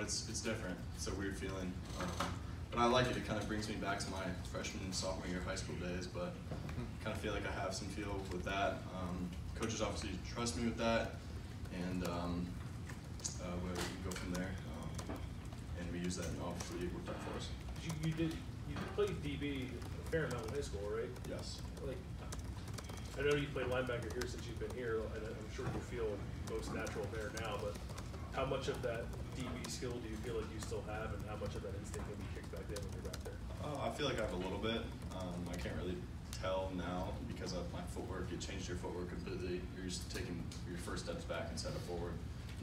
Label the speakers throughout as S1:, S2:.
S1: it's different. It's a weird feeling. But I like it. It kind of brings me back to my freshman and sophomore year high school days, but kind of feel like I have some feel with that. Coaches obviously trust me with that, and we go from there. And we use that, and obviously it worked out for us.
S2: You played DB a fair amount in high school, right?
S1: Yes.
S2: Like, I know you played linebacker here since you've been here, and I'm sure you feel most natural there now, but how much of that DB skill do you feel like you still have, and how much of that instinct maybe kicks back in when you're back there?
S1: I feel like I have a little bit. I can't really tell now because of my footwork. It changed your footwork completely. You're just taking your first steps back instead of forward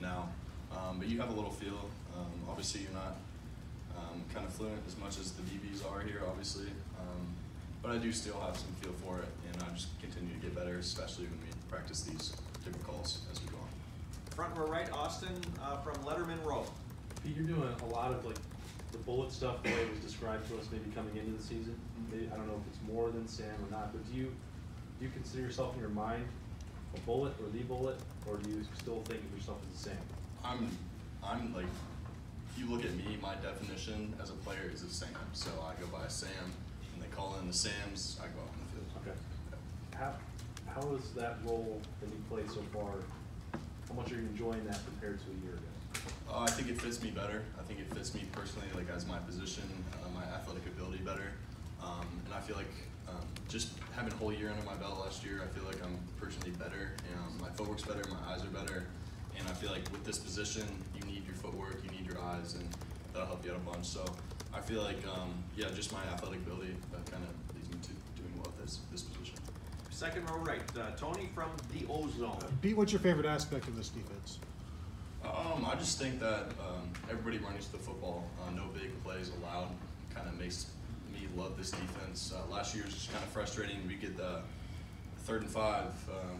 S1: now. But you have a little feel. Obviously, you're not kind of fluent as much as the DBs are here, obviously. But I do still have some feel for it, and I just continue to get better, especially when we practice these different calls as we go on.
S3: Front row right, Austin from Letterman Row.
S4: Pete, you're doing a lot of like the bullet stuff the way it was described to us maybe coming into the season. Maybe, I don't know if it's more than Sam or not, but do you consider yourself in your mind a bullet or the bullet, or do you still think of yourself as a Sam?
S1: I'm like, if you look at me, my definition as a player is a Sam. So I go by Sam, and they call in the Sams, I go out on the field.
S4: Okay. How is that role that you played so far? How much are you enjoying that compared to a year ago?
S1: I think it fits me better. I think it fits me personally, like as my position, my athletic ability better. And I feel like just having a whole year under my belt last year, I feel like I'm personally better. My footwork's better, my eyes are better. And I feel like with this position, you need your footwork, you need your eyes, and that'll help you out a bunch. So I feel like, yeah, just my athletic ability kind of leads me to doing well at this position.
S3: Second row right, Tony from the O-Zone.
S5: Pete, what's your favorite aspect of this defense?
S1: I just think that everybody running to the football, no big plays allowed, kind of makes me love this defense. Last year was just kind of frustrating. We get the 3rd and 5,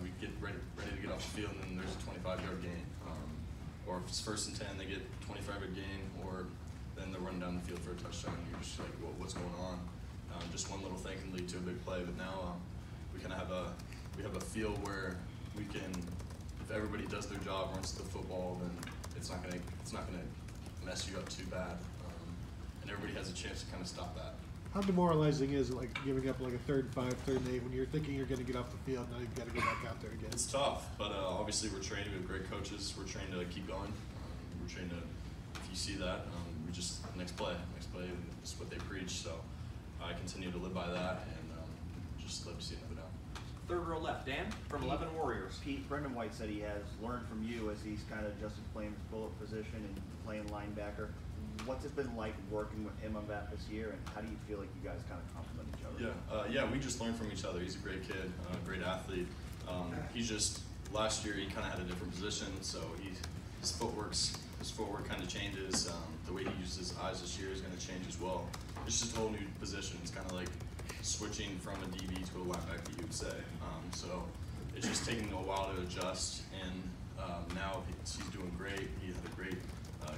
S1: we get ready to get off the field, and then there's a 25-yard gain. Or if it's 1st and 10, they get 25-yard gain, or then they're running down the field for a touchdown. You're just like, well, what's going on? Just one little thing can lead to a big play, but now we kind of have a feel where we can, if everybody does their job, runs to the football, then it's not gonna mess you up too bad, and everybody has a chance to kind of stop that.
S5: How demoralizing is it, like giving up like a 3rd and 5, 3rd and 8 when you're thinking you're going to get off the field, now you've got to go back out there again?
S1: It's tough, but obviously we're trained. We have great coaches. We're trained to keep going. We're trained to, if you see that, we just next play is what they preach. So I continue to live by that, and just love to see another down.
S3: Third row left, Dan from 11 Warriors.
S6: Pete, Brendan White said he has learned from you as he's kind of adjusted playing his bullet position and playing linebacker. What's it been like working with him on that this year, and how do you feel like you guys kind of complement each other?
S1: Yeah, we just learn from each other. He's a great kid, great athlete. He's just, last year he kind of had a different position, so his footwork kind of changes. The way he uses his eyes this year is going to change as well. It's just a whole new position. It's kind of like switching from a DB to a linebacker, you would say. So it's just taking a while to adjust, and now he's doing great. He had a great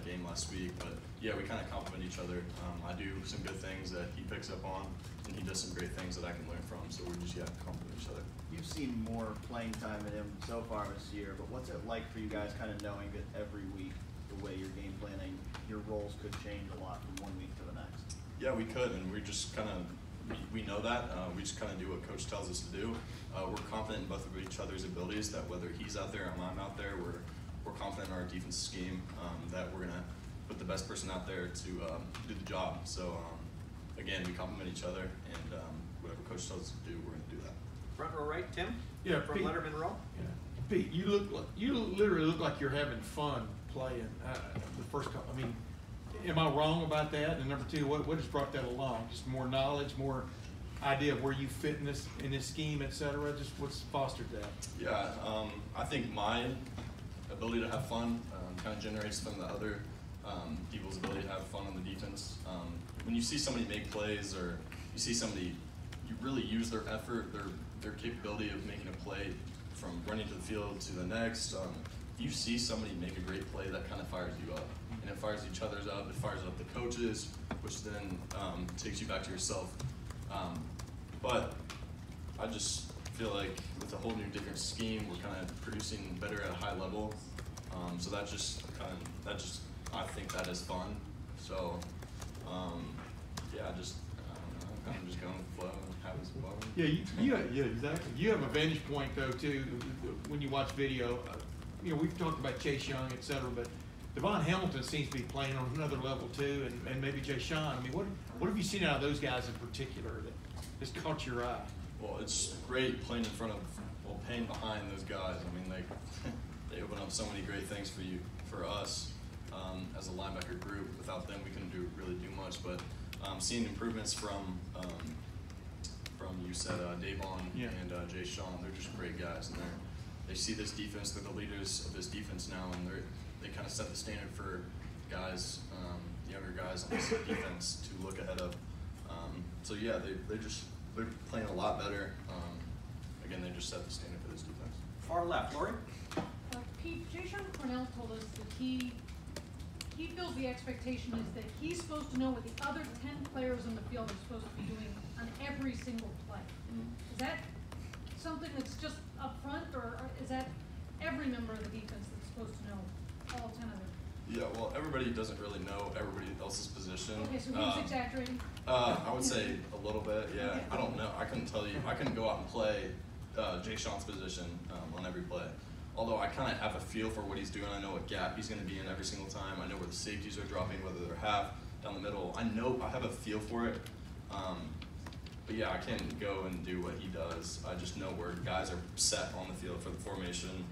S1: game last week, but yeah, we kind of complement each other. I do some good things that he picks up on, and he does some great things that I can learn from, so we're just, complement each other.
S6: You've seen more playing time in him so far this year, but what's it like for you guys kind of knowing that every week, the way you're game planning, your roles could change a lot from one week to the next?
S1: Yeah, we could, and we just kind of, we know that. We just kind of do what Coach tells us to do. We're confident in both of each other's abilities, that whether he's out there or I'm out there, we're confident in our defensive scheme, that we're going to put the best person out there to do the job. So, again, we complement each other, and whatever Coach tells us to do, we're going to do that.
S3: Front row right, Tim.
S7: Yeah,
S3: from
S7: Pete,
S3: Letterman Row.
S7: Yeah. Pete, you literally look like you're having fun playing the first couple. I mean, am I wrong about that? And number two, what has brought that along? Just more knowledge, more idea of where you fit in this scheme, et cetera? Just what's fostered that?
S1: Yeah, I think my ability to have fun kind of generates from the other people's ability to have fun on the defense. When you see somebody make plays, or you see somebody, you really use their effort, their capability of making a play from running to the field to the next. You see somebody make a great play, that kind of fires you up. And it fires each other's up, it fires up the coaches, which then takes you back to yourself. But I just feel like with a whole new different scheme, we're kind of producing better at a high level. So that just I think that is fun. So, yeah, just I'm just going with the flow and have this fun.
S7: Yeah, exactly. You have a vantage point though too when you watch video. We've talked about Chase Young, et cetera, but Devon Hamilton seems to be playing on another level too, and maybe Jay Sean. I mean, what have you seen out of those guys in particular that has caught your eye?
S1: Well, it's great playing in front of, playing behind those guys. I mean, they open up so many great things for us as a linebacker group. Without them, we couldn't really do much. But seeing improvements from you said Davon and Jay Sean, they're just great guys, and they see this defense. They're the leaders of this defense now, and they kind of set the standard for guys, younger guys on this defense to look ahead of. So yeah, they're playing a lot better. Again, they just set the standard for this defense.
S3: Far left, Lori.
S8: Pete, Jay Sean Cornell told us that he feels the expectation is that he's supposed to know what the other 10 players on the field are supposed to be doing on every single play. Is that something that's just up front, or is that every member of the defense that's supposed to know all 10 of them?
S1: Yeah, well, everybody doesn't really know everybody else's position.
S8: Okay, so he's exaggerating?
S1: I would say a little bit, yeah.
S8: Okay.
S1: I don't know. I couldn't tell you. I couldn't go out and play Jay Sean's position on every play. Although I kind of have a feel for what he's doing. I know what gap he's going to be in every single time. I know where the safeties are dropping, whether they're half, down the middle. I have a feel for it. But yeah, I can't go and do what he does. I just know where guys are set on the field for the formation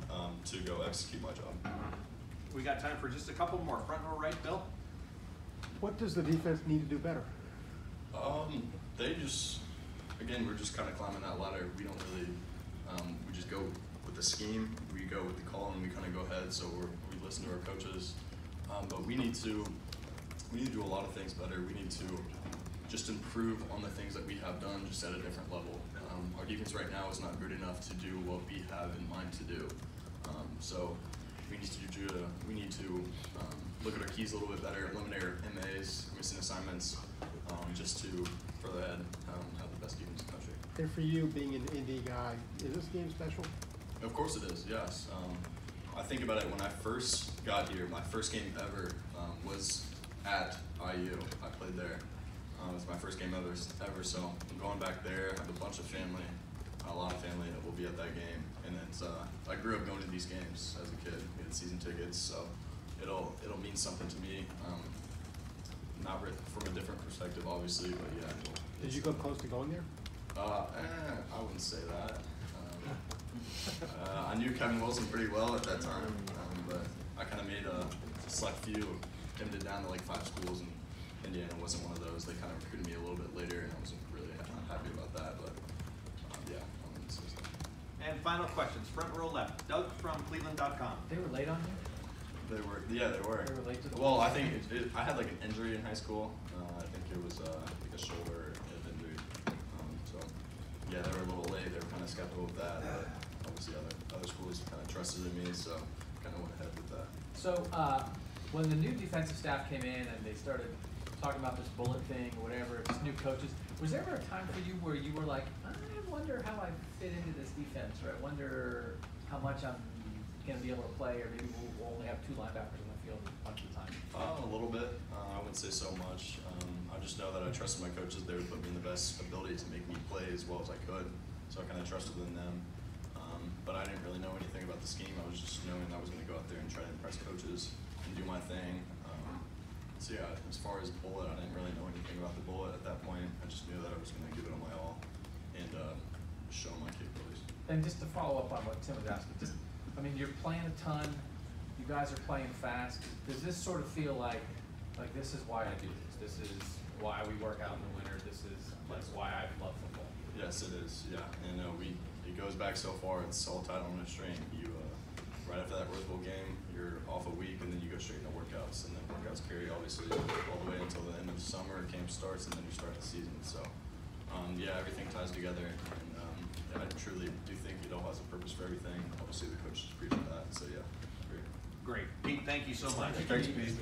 S1: to go execute my job.
S3: We got time for just a couple more. Front row right, Bill.
S5: What does the defense need to do better?
S1: They just, again, we're just kind of climbing that ladder. We don't really, we just go with the scheme, we go with the call, and we kind of go ahead. So we listen to our coaches, but we need to do a lot of things better. We need to just improve on the things that we have done, just at a different level. Our defense right now is not good enough to do what we have in mind to do. So we need to look at our keys a little bit better, eliminate our MAs, missing assignments, just to further ahead have the best defense in the country.
S5: And for you, being an Indy guy, is this game special?
S1: Of course it is, yes. I think about it when I first got here. My first game ever was at IU. I played there. It was my first game ever. So I'm going back there. I have a bunch of family, a lot of family that will be at that game. And it's I grew up going to these games as a kid. We had season tickets, so it'll mean something to me. Not from a different perspective, obviously, but yeah.
S5: Did you come close to going there?
S1: I wouldn't say that. I knew Kevin Wilson pretty well at that time, but I kind of made a select few, dimmed it down to like 5 schools, and Indiana wasn't one of those. They kind of recruited me a little bit later, and I wasn't really happy about that, but yeah, I wouldn't say so.
S3: And final questions. Front row left. Doug from Cleveland.com.
S9: They were late on you?
S1: They were, yeah, they were.
S9: They were late to the
S1: Well, I think I had like an injury in high school. I think it was like a shoulder injury. So yeah, they were a little late. They were kind of skeptical of that, but obviously other schools kind of trusted in me, so kind of went ahead with that.
S9: So when the new defensive staff came in and they started talking about this bullet thing or whatever, just new coaches, was there ever a time for you where you were like, I wonder how I fit into this defense, or I wonder how much I'm going to be able to play, or maybe we'll only have 2 linebackers on the field a bunch of the time?
S1: A little bit. I wouldn't say so much. I just know that I trusted my coaches. They would put me in the best ability to make me play as well as I could, so I kind of trusted in them. But I didn't really know anything about the scheme. I was just knowing I was going to go out there and try to impress coaches and do my thing. So yeah, as far as bullet, I didn't really know anything about the bullet at that point. I just knew that I was going to give it all my all and show my capabilities.
S9: And just to follow up on what Tim was asking, I mean, you're playing a ton, you guys are playing fast. Does this sort of feel like this is why I do this? This is why we work out in the winter. This is why I love football.
S1: Yes, it is. Yeah, and it goes back so far. It's all tied on a string. You right after that Rose Bowl game, you're off a week, and then you go straight into workouts, and then workouts carry obviously all the way until the end of the summer. Camp starts, and then you start the season. So yeah, everything ties together, and yeah, I truly do think it all has a purpose for everything. Obviously, the coaches preach that. So yeah, great.
S3: Great. Pete, thank you so much.
S1: Thanks, Pete.